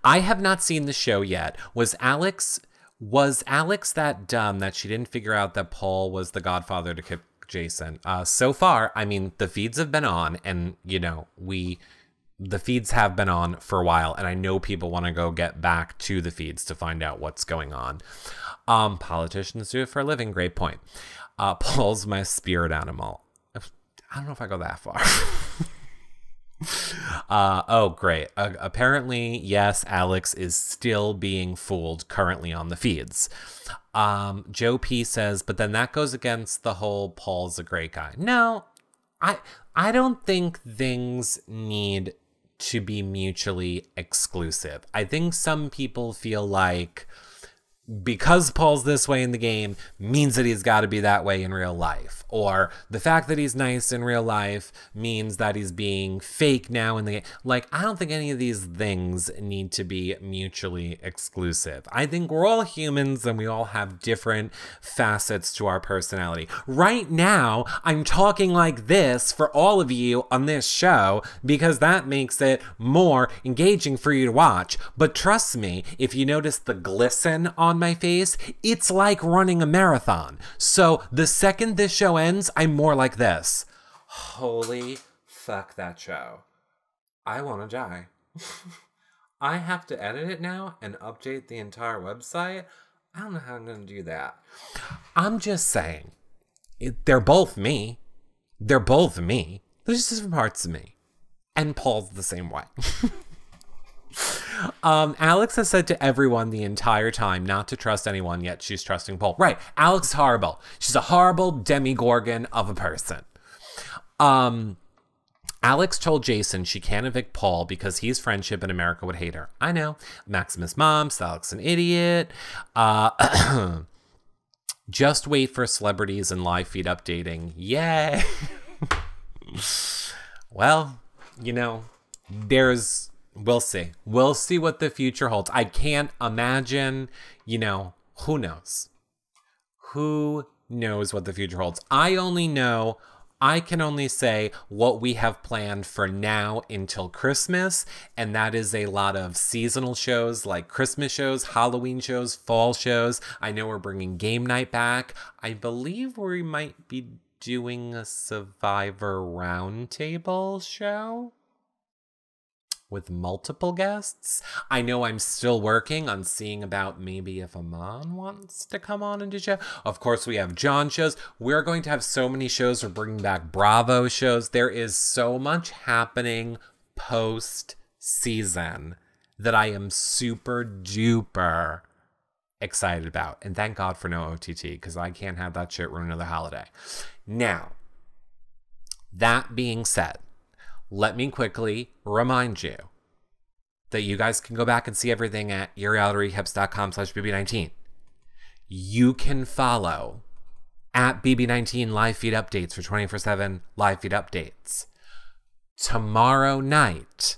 I have not seen the show yet. Was Alex that dumb that she didn't figure out that Paul was the godfather to kick Jason? So far, I mean, the feeds have been on, and you know, the feeds have been on for a while, and I know people want to go get back to the feeds to find out what's going on. Politicians do it for a living. Great point. Paul's my spirit animal. I don't know if I go that far. Oh, great. Apparently, yes, Alex is still being fooled currently on the feeds. Joe P says, but then that goes against the whole Paul's a great guy. No, I don't think things need to be mutually exclusive. I think some people feel like because Paul's this way in the game means that he's got to be that way in real life. Or the fact that he's nice in real life means that he's being fake now in the game. Like, I don't think any of these things need to be mutually exclusive. I think we're all humans and we all have different facets to our personality. Right now, I'm talking like this for all of you on this show because that makes it more engaging for you to watch. But trust me, if you notice the glisten on my face, it's like running a marathon. So the second this show ends, I'm more like this. Holy fuck that show. I want to die. I have to edit it now and update the entire website. I don't know how I'm going to do that. I'm just saying, they're both me. They're both me. There's just different parts of me. And Paul's the same way. Alex has said to everyone the entire time not to trust anyone, yet she's trusting Paul. Right. Alex is horrible. She's a horrible demigorgon of a person. Alex told Jason she can't evict Paul because he's friendship and America would hate her. I know. Maximus mom, Alex an idiot. Just wait for celebrities and live feed updating. Yay. Well, you know, we'll see. We'll see what the future holds. I can't imagine, you know, who knows? Who knows what the future holds? I can only say what we have planned for now until Christmas, and that is a lot of seasonal shows like Christmas shows, Halloween shows, fall shows. I know we're bringing game night back. I believe we might be doing a Survivor Roundtable show with multiple guests. I know I'm still working on seeing about maybe if Amon wants to come on and do a show. Of course, we have John shows. We're going to have so many shows. We're bringing back Bravo shows. There is so much happening post-season that I am super duper excited about. And thank God for no OTT, because I can't have that shit ruin another holiday. Now, that being said, let me quickly remind you that you guys can go back and see everything at yourrealityrecaps.com/bb19. You can follow at bb19 live feed updates for 24/7 live feed updates. Tomorrow night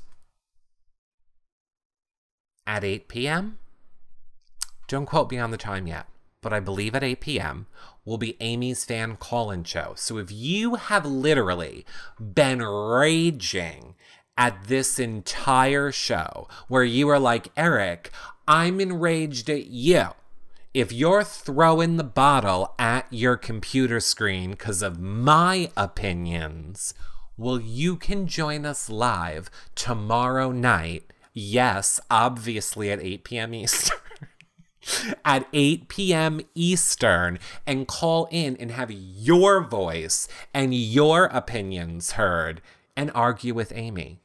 at 8 p.m., don't quote me on the time yet, but I believe at 8 p.m. will be Amy's fan call-in show. So if you have literally been raging at this entire show where you are like, Eric, I'm enraged at you. If you're throwing the bottle at your computer screen because of my opinions, well, you can join us live tomorrow night. Yes, obviously at 8 p.m. Eastern. At 8 p.m. Eastern, and call in and have your voice and your opinions heard and argue with Amy.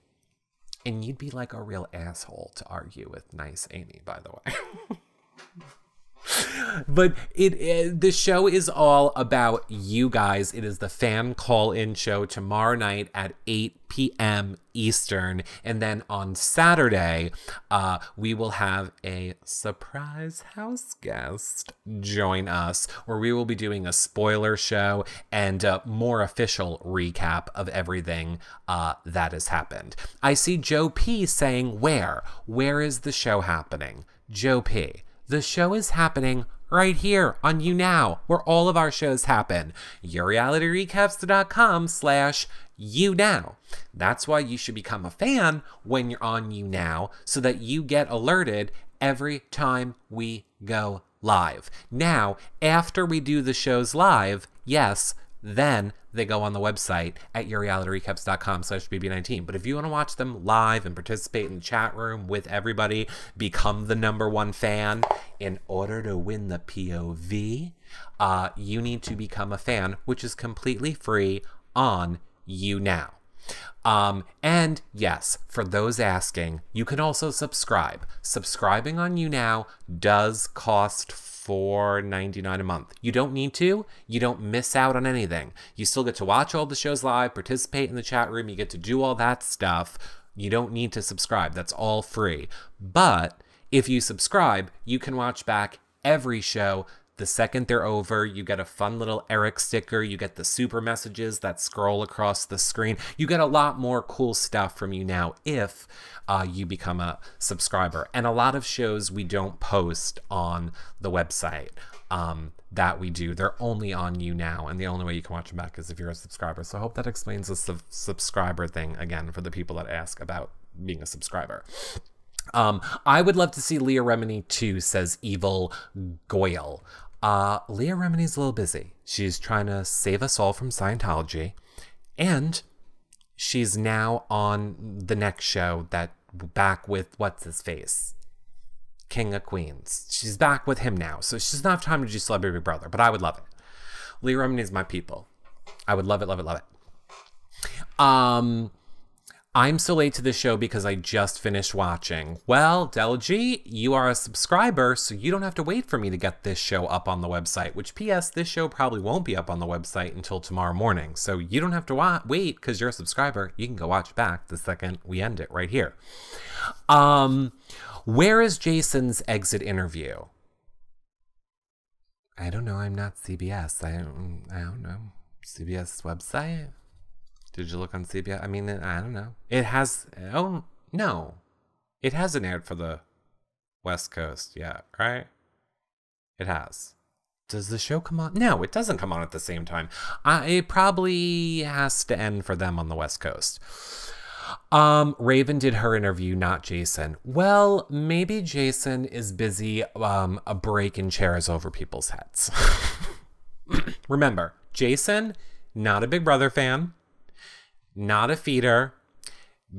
And you'd be like a real asshole to argue with nice Amy, by the way. But the show is all about you guys. It is the fan call-in show tomorrow night at 8 p.m. Eastern. And then on Saturday, we will have a surprise house guest join us, where we will be doing a spoiler show and a more official recap of everything that has happened. I see Joe P saying, where? Where is the show happening? Joe P. The show is happening right here on You Now, where all of our shows happen. yourrealityrecaps.com/YouNow. That's why you should become a fan when you're on You Now, so that you get alerted every time we go live. Now, after we do the shows live, yes, then they go on the website at yourrealityrecaps.com/bb19. But if you want to watch them live and participate in the chat room with everybody, become the #1 fan, in order to win the POV, you need to become a fan, which is completely free on You Now. And yes, for those asking, you can also subscribe. Subscribing on You Now does cost $4.99 a month. You don't need to. You don't miss out on anything. You still get to watch all the shows live, participate in the chat room. You get to do all that stuff. You don't need to subscribe. That's all free. But if you subscribe, you can watch back every show. The second they're over, you get a fun little Eric sticker. You get the super messages that scroll across the screen. You get a lot more cool stuff from You Now if you become a subscriber. And a lot of shows we don't post on the website that we do. They're only on You Now, and the only way you can watch them back is if you're a subscriber. So I hope that explains the subscriber thing again for the people that ask about being a subscriber. I would love to see Leah Remini too, says Evil Goyle. Leah Remini's a little busy. She's trying to save us all from Scientology, and she's now on the next show that back with what's his face, King of Queens. She's back with him now, so she doesn't have time to do Celebrity Big Brother, but I would love it. Leah Remini's my people. I would love it, love it, love it. I'm so late to this show because I just finished watching. Well, Del G, you are a subscriber, so you don't have to wait for me to get this show up on the website, which, P.S., this show probably won't be up on the website until tomorrow morning. So you don't have to wait because you're a subscriber. You can go watch back the second we end it right here. Where is Jason's exit interview? I don't know. I'm not CBS. I don't know. CBS website? Did you look on CBS? I mean, I don't know. It has... Oh, no. It hasn't aired for the West Coast yet, right? It has. Does the show come on? No, it doesn't come on at the same time. It probably has to end for them on the West Coast. Raven did her interview, not Jason. Well, maybe Jason is busy breaking chairs over people's heads. Remember, Jason, not a Big Brother fan. Not a feeder.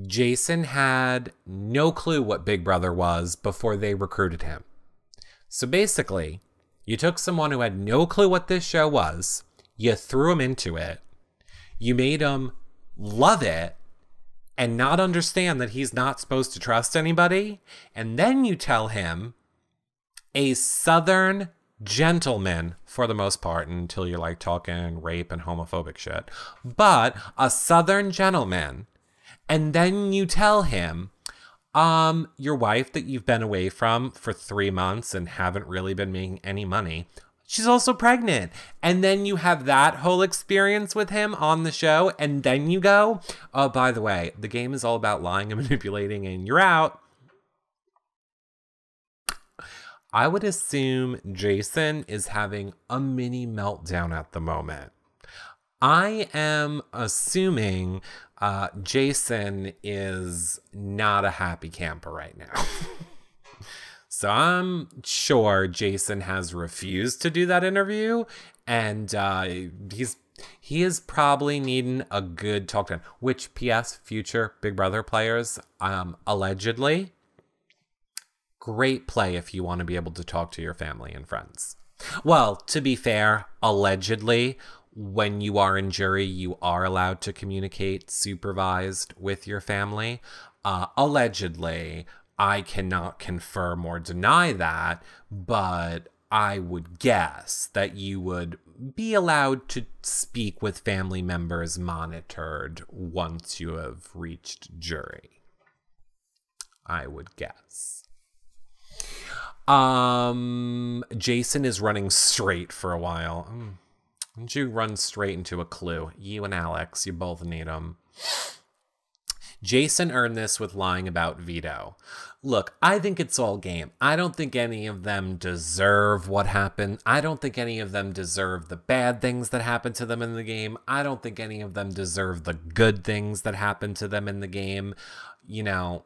Jason had no clue what Big Brother was before they recruited him. So basically, you took someone who had no clue what this show was, you threw him into it, you made him love it, and not understand that he's not supposed to trust anybody, and then you tell him a Southern gentleman for the most part, until you're like talking rape and homophobic shit, but a Southern gentleman, and then you tell him, your wife that you've been away from for 3 months and haven't really been making any money, she's also pregnant. And then you have that whole experience with him on the show, and then you go, oh, by the way, the game is all about lying and manipulating, and you're out. I would assume Jason is having a mini meltdown at the moment. I am assuming Jason is not a happy camper right now. So I'm sure Jason has refused to do that interview, and he is probably needing a good talk to him. Which, P.S., future Big Brother players, allegedly, great play if you want to be able to talk to your family and friends. Well, to be fair, allegedly, when you are in jury, you are allowed to communicate supervised with your family. Allegedly, I cannot confirm or deny that, but I would guess that you would be allowed to speak with family members monitored once you have reached jury. I would guess. Jason is running straight for a while. Why don't you run straight into a clue? You and Alex, you both need them. Jason earned this with lying about Vito. Look, I think it's all game. I don't think any of them deserve what happened. I don't think any of them deserve the bad things that happened to them in the game. I don't think any of them deserve the good things that happened to them in the game. You know,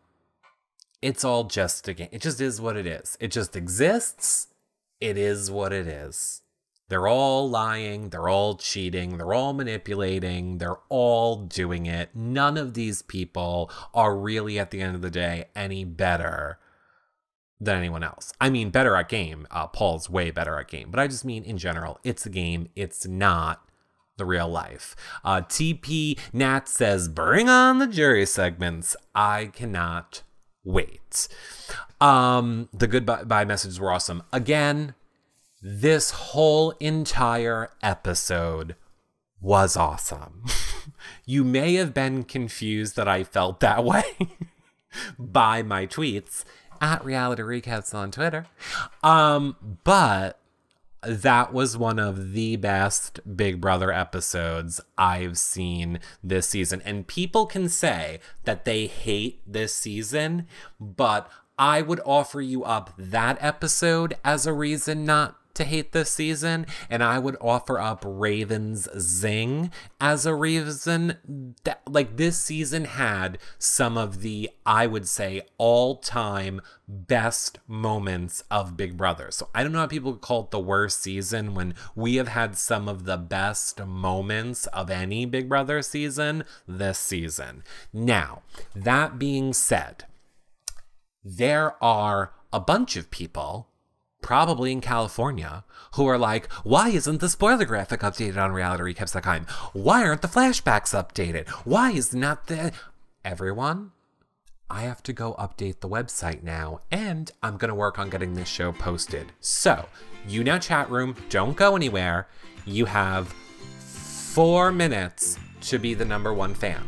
it's all just a game. It just is what it is. It just exists. It is what it is. They're all lying, they're all cheating, they're all manipulating, they're all doing it. None of these people are really, at the end of the day, any better than anyone else. I mean, better at game. Paul's way better at game. But I just mean, in general, it's a game. It's not the real life. TP Nat says, bring on the jury segments. I cannot wait. The goodbye messages were awesome. Again, this whole entire episode was awesome. You may have been confused that I felt that way by my tweets at Reality Recaps on Twitter. But that was one of the best Big Brother episodes I've seen this season. And people can say that they hate this season, but I would offer you up that episode as a reason not to hate this season, and I would offer up Raven's Zing as a reason that, like, this season had some of the, I would say, all-time best moments of Big Brother. So I don't know how people call it the worst season when we have had some of the best moments of any Big Brother season this season. Now, that being said, there are a bunch of people, probably in California, who are like, why isn't the spoiler graphic updated on realityrecaps.com? Why aren't the flashbacks updated? Why is not the... Everyone, I have to go update the website now, and I'm going to work on getting this show posted. So, you now chat room, don't go anywhere. You have 4 minutes to be the #1 fan.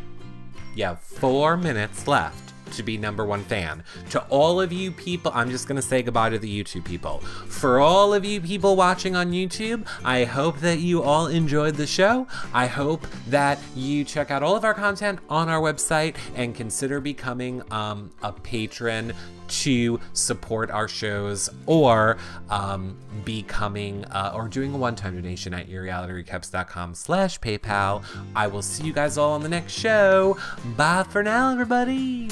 You have 4 minutes left to be #1 fan. To all of you people, I'm just gonna say goodbye to the YouTube people. For all of you people watching on YouTube, I hope that you all enjoyed the show. I hope that you check out all of our content on our website and consider becoming a patron to support our shows, or becoming or doing a one-time donation at yourrealityrecaps.com/PayPal. I will see you guys all on the next show. Bye for now, everybody.